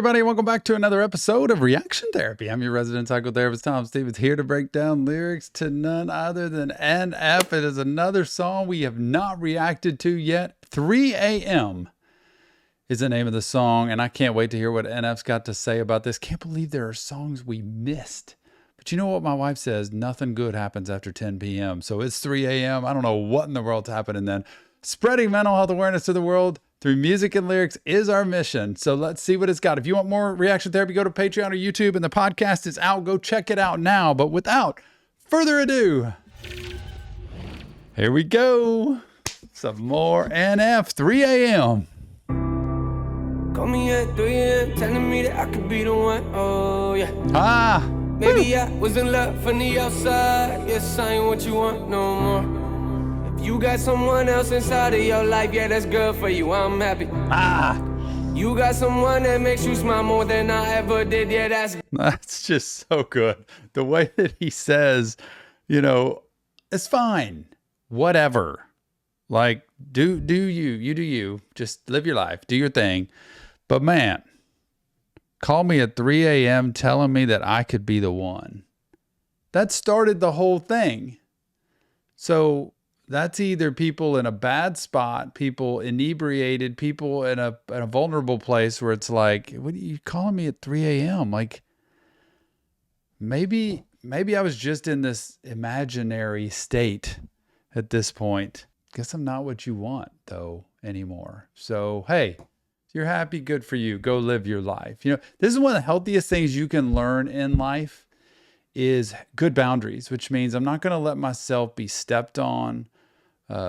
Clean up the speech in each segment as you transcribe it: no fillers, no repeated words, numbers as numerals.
everybody. Welcome back to another episode of Reaction Therapy. I'm your resident psychotherapist, Tom Stevens, here to break down lyrics to none other than NF. It is another song we have not reacted to yet. 3 a.m. is the name of the song, and I can't wait to hear what NF's got to say about this. Can't believe there are songs we missed. But you know what my wife says? Nothing good happens after 10 p.m. So it's 3 a.m. I don't know what in the world's happening then. Spreading mental health awareness to the world through music and lyrics is our mission. So let's see what it's got. If you want more reaction therapy, go to Patreon or YouTube, and the podcast is out. Go check it out now. But without further ado, here we go. Some more NF, 3 a.m. Call me at 3 a.m. telling me that I could be the one. Oh, yeah. Maybe I was in love from the outside. Yes, I ain't what you want no more. You got someone else inside of your life, yeah, that's good for you, I'm happy. You got someone that makes you smile more than I ever did, yeah, that's just so good. The way that he says, you know, it's fine, whatever. Like, do you, just live your life, do your thing. But man, call me at 3 a.m. telling me that I could be the one. That started the whole thing. So that's either people in a bad spot, people inebriated, people in a vulnerable place where it's like, what are you calling me at 3 a.m.? Like, maybe I was just in this imaginary state at this point. Guess I'm not what you want, though, anymore. So, hey, if you're happy, good for you. Go live your life. You know, this is one of the healthiest things you can learn in life is good boundaries, which means I'm not going to let myself be stepped on,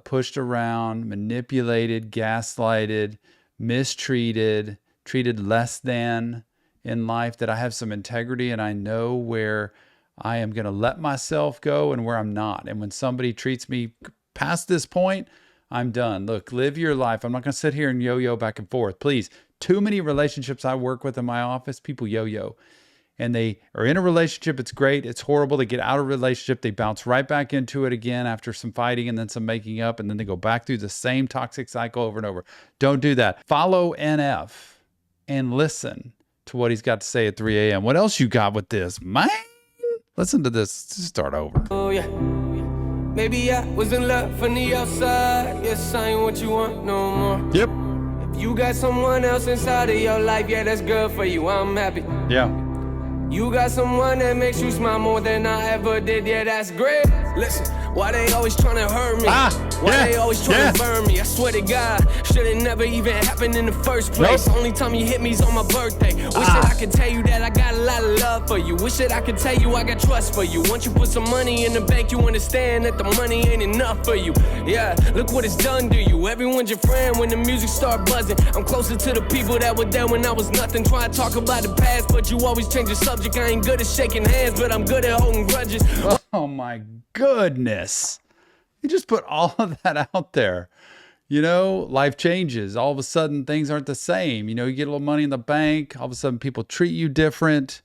pushed around, manipulated, gaslighted, mistreated, treated less than in life, that I have some integrity and I know where I am going to let myself go and where I'm not. And when somebody treats me past this point, I'm done. Look, live your life. I'm not going to sit here and yo-yo back and forth. Please. Too many relationships I work with in my office, people yo-yo. And they are in a relationship, it's great, it's horrible. They get out of a relationship, they bounce right back into it again after some fighting and then some making up, and then they go back through the same toxic cycle over and over. Don't do that. Follow NF and listen to what he's got to say at 3 a.m. What else you got with this, man? Listen to this. Let's start over. Oh, yeah. Maybe I was in love from the outside. Yes, I ain't what you want no more. Yep. If you got someone else inside of your life, yeah, that's good for you, I'm happy. Yeah. You got someone that makes you smile more than I ever did, yeah, that's great. Listen, why they always trying to hurt me? Why they always trying to burn me? I swear to God, should've never even happened in the first place. Nope. Only time you hit me's on my birthday. Wish that I could tell you that I got a lot of love for you. Wish that I could tell you I got trust for you. Once you put some money in the bank, you understand that the money ain't enough for you. Yeah, look what it's done to you. Everyone's your friend when the music start buzzing. I'm closer to the people that were there when I was nothing. Try to talk about the past, but you always change the subject. I ain't good at shaking hands, but I'm good at holding grudges. Oh my goodness. You just put all of that out there. You know, life changes. All of a sudden, things aren't the same. You know, you get a little money in the bank. All of a sudden, people treat you different.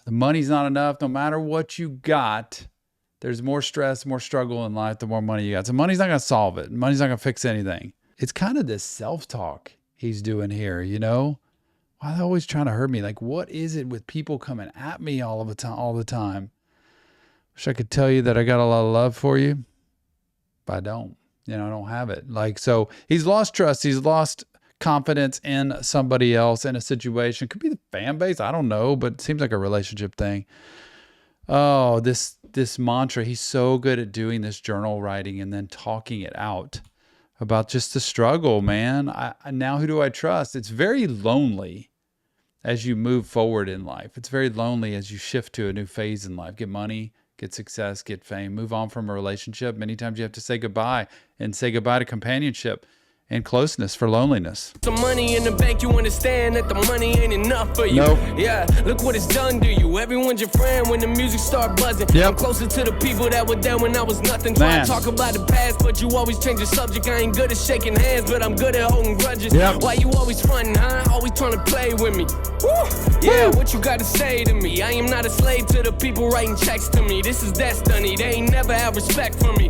The money's not enough. No matter what you got, there's more stress, more struggle in life, the more money you got. So money's not going to solve it. Money's not going to fix anything. It's kind of this self-talk he's doing here, you know? Why are they always trying to hurt me? Like, what is it with people coming at me all the time? Wish I could tell you that I got a lot of love for you, but I don't. You know, I don't have it. Like, so he's lost trust. He's lost confidence in somebody else in a situation. Could be the fan base. I don't know, but it seems like a relationship thing. Oh, this mantra. He's so good at doing this journal writing and then talking it out about just the struggle, man. Now who do I trust? It's very lonely as you move forward in life. It's very lonely as you shift to a new phase in life. Get money, get success, get fame, move on from a relationship. Many times you have to say goodbye, and say goodbye to companionship and closeness for loneliness. Some money in the bank, you understand that the money ain't enough for you. Nope. Yeah, look what it's done to you. Everyone's your friend when the music start buzzing. Yep. I'm closer to the people that were there when I was nothing. Try to talk about the past, but you always change the subject. I ain't good at shaking hands, but I'm good at holding grudges. Yep. Why you always frontin', huh? Always trying to play with me. Woo. Yeah, what you got to say to me? I am not a slave to the people writing checks to me. This is destiny. They ain't never have respect for me.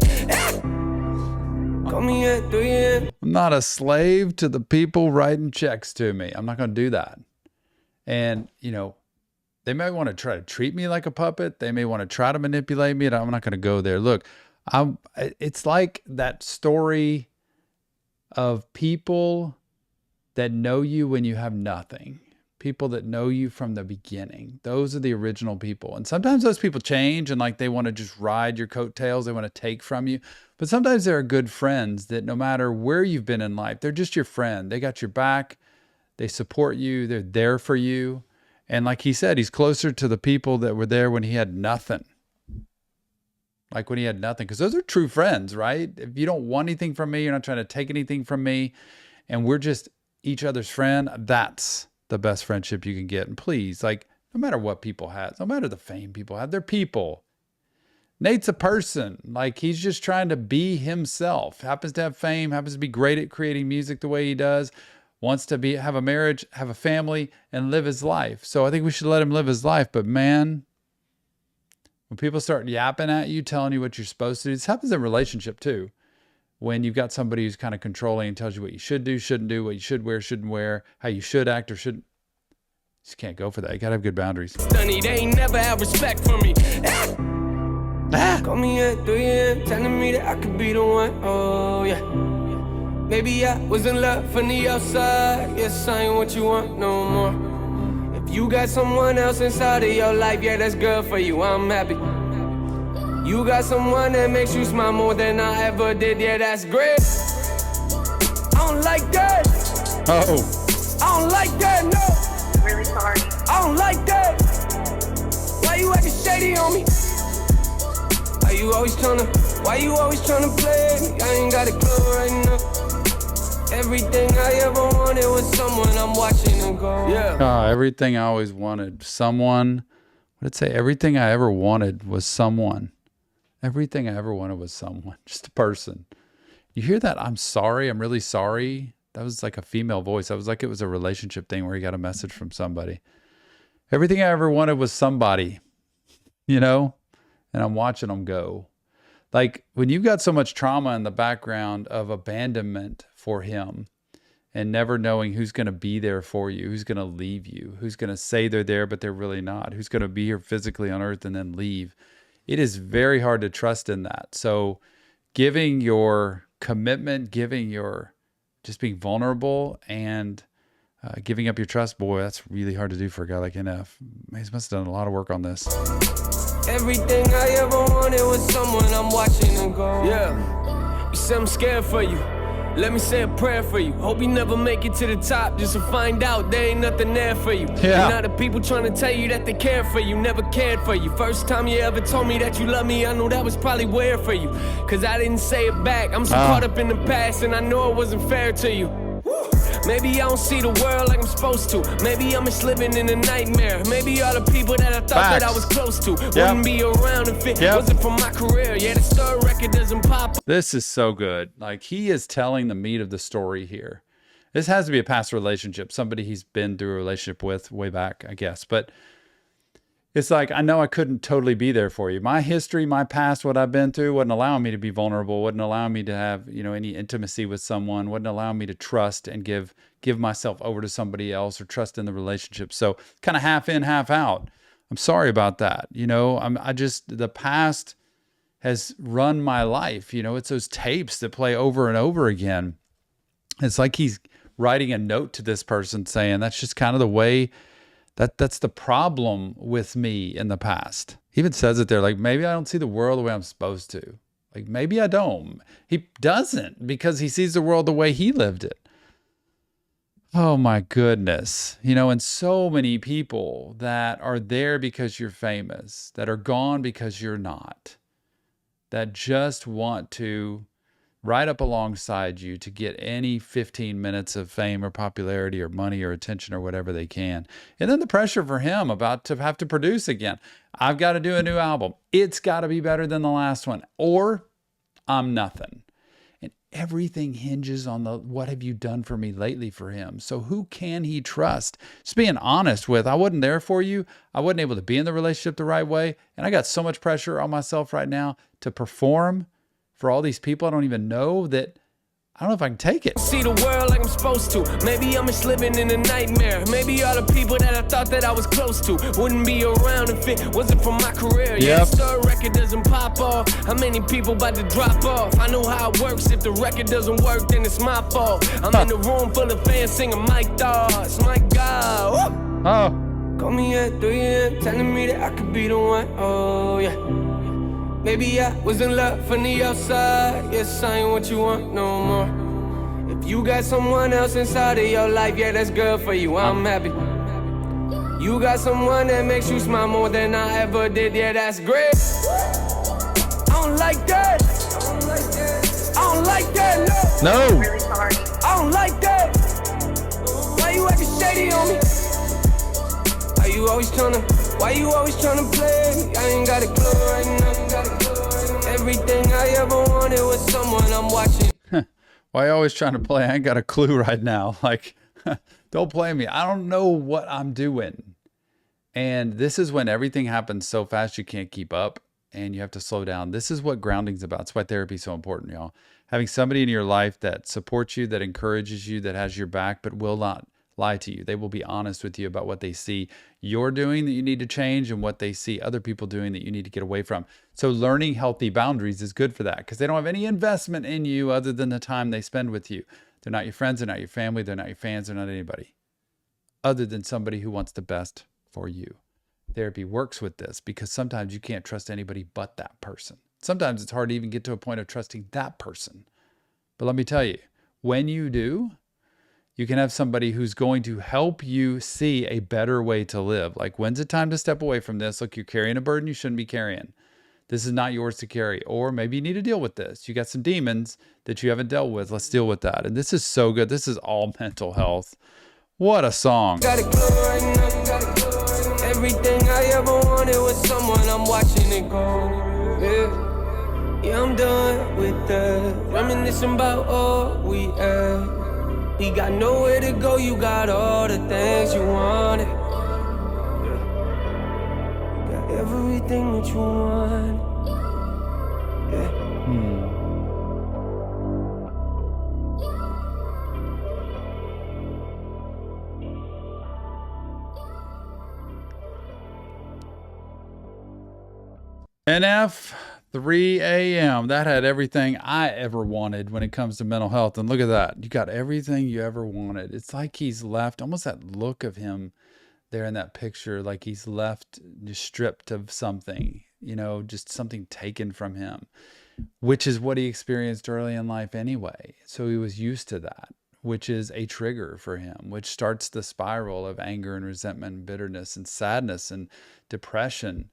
Call me at 3 a.m. I'm not a slave to the people writing checks to me. I'm not going to do that. And, they may want to try to treat me like a puppet. They may want to try to manipulate me, and I'm not going to go there. Look, it's like that story of people that know you when you have nothing. People that know you from the beginning. Those are the original people. And sometimes those people change and like they want to just ride your coattails. They want to take from you. But sometimes there are good friends that no matter where you've been in life, they're just your friend. They got your back. They support you. They're there for you. And like he said, he's closer to the people that were there when he had nothing. Like when he had nothing. Because those are true friends, right? If you don't want anything from me, you're not trying to take anything from me, and we're just each other's friend, that's the best friendship you can get. And please, like, no matter what people have, no matter the fame people have, they're people. Nate's a person. Like, he's just trying to be himself. Happens to have fame, happens to be great at creating music the way he does, wants to have a marriage, have a family, and live his life. So I think we should let him live his life. But man, when people start yapping at you, telling you what you're supposed to do, this happens in relationship too. When you've got somebody who's kind of controlling and tells you what you should do, shouldn't do, what you should wear, shouldn't wear, how you should act or shouldn't. You just can't go for that. You gotta have good boundaries. They ain't never have respect for me. Call me at 3 a.m. telling me that I could be the one. Oh yeah. Maybe I was in love from the outside. Yes, I ain't what you want no more. If you got someone else inside of your life, yeah, that's good for you. I'm happy. You got someone that makes you smile more than I ever did, yeah, that's great. I don't like that. I don't like that, no. I'm really sorry. I don't like that. Why you acting shady on me? Why you always tryna play me? I ain't got a clue right now. Everything I ever wanted was someone I'm watching and go. Yeah. Everything I always wanted. Someone. What did it say? Everything I ever wanted was someone. Everything I ever wanted was someone, just a person. You hear that? I'm sorry. I'm really sorry. That was like a female voice. That was like it was a relationship thing where he got a message from somebody. Everything I ever wanted was somebody, and I'm watching them go. Like when you've got so much trauma in the background of abandonment for him and never knowing who's going to be there for you, who's going to leave you, who's going to say they're there, but they're really not, who's going to be here physically on earth and then leave. It is very hard to trust in that. So giving your commitment, just being vulnerable and giving up your trust, boy, that's really hard to do for a guy like NF. He must have done a lot of work on this. Everything I ever wanted was someone I'm watching and go. Yeah, you say I'm scared for you. Let me say a prayer for you. Hope you never make it to the top just to find out there ain't nothing there for you. Yeah. And now the people trying to tell you that they care for you, never cared for you. First time you ever told me that you love me, I know that was probably weird for you. Cause I didn't say it back. I'm so caught up in the past and I know it wasn't fair to you. Maybe I don't see the world like I'm supposed to. Maybe I'm just living in a nightmare. Maybe all the people that I thought that I was close to wouldn't be around if it wasn't for my career. Yeah, the star record doesn't pop. This is so good. Like he is telling the meat of the story here. This has to be a past relationship. Somebody he's been through a relationship with way back, I guess. But it's like, I know I couldn't totally be there for you. My history, my past, what I've been through wasn't allowing me to be vulnerable, wasn't allowing me to have, any intimacy with someone, wasn't allowing me to trust and give myself over to somebody else or trust in the relationship. So kind of half in, half out. I'm sorry about that. The past has run my life. It's those tapes that play over and over again. It's like he's writing a note to this person saying, that's just kind of the way that's the problem with me in the past. He even says it there, like, maybe I don't see the world the way I'm supposed to. Like, maybe I don't. He doesn't, because he sees the world the way he lived it. Oh my goodness. And so many people that are there because you're famous, that are gone because you're not, that just want to right up alongside you to get any 15 minutes of fame or popularity or money or attention or whatever they can. And then the pressure for him about to have to produce again. I've got to do a new album. It's got to be better than the last one, or I'm nothing. And everything hinges on what have you done for me lately for him? So who can he trust? Just being honest with, I wasn't there for you. I wasn't able to be in the relationship the right way. And I got so much pressure on myself right now to perform for all these people I don't even know, that I don't know if I can take it. See the world like I'm supposed to. Maybe I'm just living in a nightmare. Maybe all the people that I thought that I was close to wouldn't be around if it wasn't for my career. Yeah, the record doesn't pop off. How many people about to drop off? I know how it works. If the record doesn't work, then it's my fault. I'm in a room full of fans singing my thoughts. My God. Woo! Oh. Call me at 3 a.m. telling me that I could be the one. Oh, yeah. Maybe I was in love from the outside. Yes, I ain't what you want no more. If you got someone else inside of your life, yeah, that's good for you. I'm happy. You got someone that makes you smile more than I ever did. Yeah, that's great. I don't like that. I don't like that. No. No. Really sorry. I don't like that. Why you acting shady on me? Why you always tryna play me? I ain't got a clue right now. Everything I ever wanted was someone I'm watching. Why you always trying to play? I ain't got a clue right now. Like, don't play me. I don't know what I'm doing. And this is when everything happens so fast you can't keep up and you have to slow down. This is what grounding's about. That's why therapy is so important, y'all. Having somebody in your life that supports you, that encourages you, that has your back, but will not lie to you. They will be honest with you about what they see you're doing that you need to change and what they see other people doing that you need to get away from. So learning healthy boundaries is good for that because they don't have any investment in you other than the time they spend with you. They're not your friends, they're not your family, they're not your fans, they're not anybody other than somebody who wants the best for you. Therapy works with this because sometimes you can't trust anybody but that person. Sometimes it's hard to even get to a point of trusting that person. But let me tell you, when you do, you can have somebody who's going to help you see a better way to live. Like, when's it time to step away from this? Look, you're carrying a burden you shouldn't be carrying. This is not yours to carry. Or maybe you need to deal with this. You got some demons that you haven't dealt with. Let's deal with that. And this is so good. This is all mental health. What a song. Got a clue right now. Everything I ever wanted was someone I'm watching it go. Yeah, I'm done with that. Reminiscing about all we had. We got nowhere to go, you got all the things you wanted. You got everything that you want. Yeah. NF 3 a.m. That had everything I ever wanted when it comes to mental health. And look at that. You got everything you ever wanted. It's like he's left, almost that look of him there in that picture, like he's left just stripped of something, you know, just something taken from him, which is what he experienced early in life anyway. So he was used to that, which is a trigger for him, which starts the spiral of anger and resentment and bitterness and sadness and depression.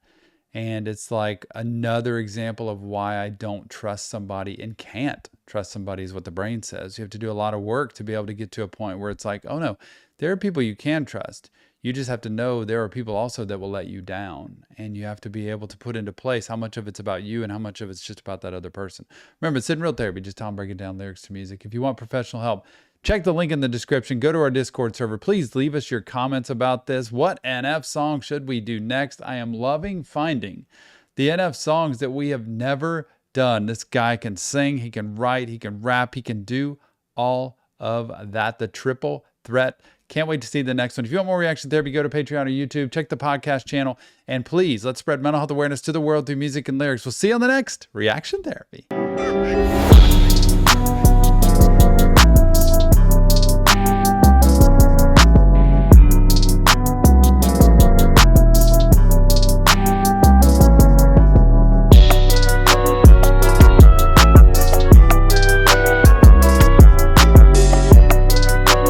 And it's like another example of why I don't trust somebody and can't trust somebody is what the brain says. You have to do a lot of work to be able to get to a point where it's like, oh no, there are people you can trust. You just have to know there are people also that will let you down. And you have to be able to put into place how much of it's about you and how much of it's just about that other person. Remember, it's in real therapy, just Tom breaking down lyrics to music. If you want professional help, check the link in the description. Go to our Discord server. Please leave us your comments about this. What NF song should we do next? I am loving finding the NF songs that we have never done. This guy can sing, he can write, he can rap, he can do all of that. The triple threat. Can't wait to see the next one. If you want more reaction therapy, go to Patreon or YouTube. Check the podcast channel. And please, let's spread mental health awareness to the world through music and lyrics. We'll see you on the next Reaction Therapy.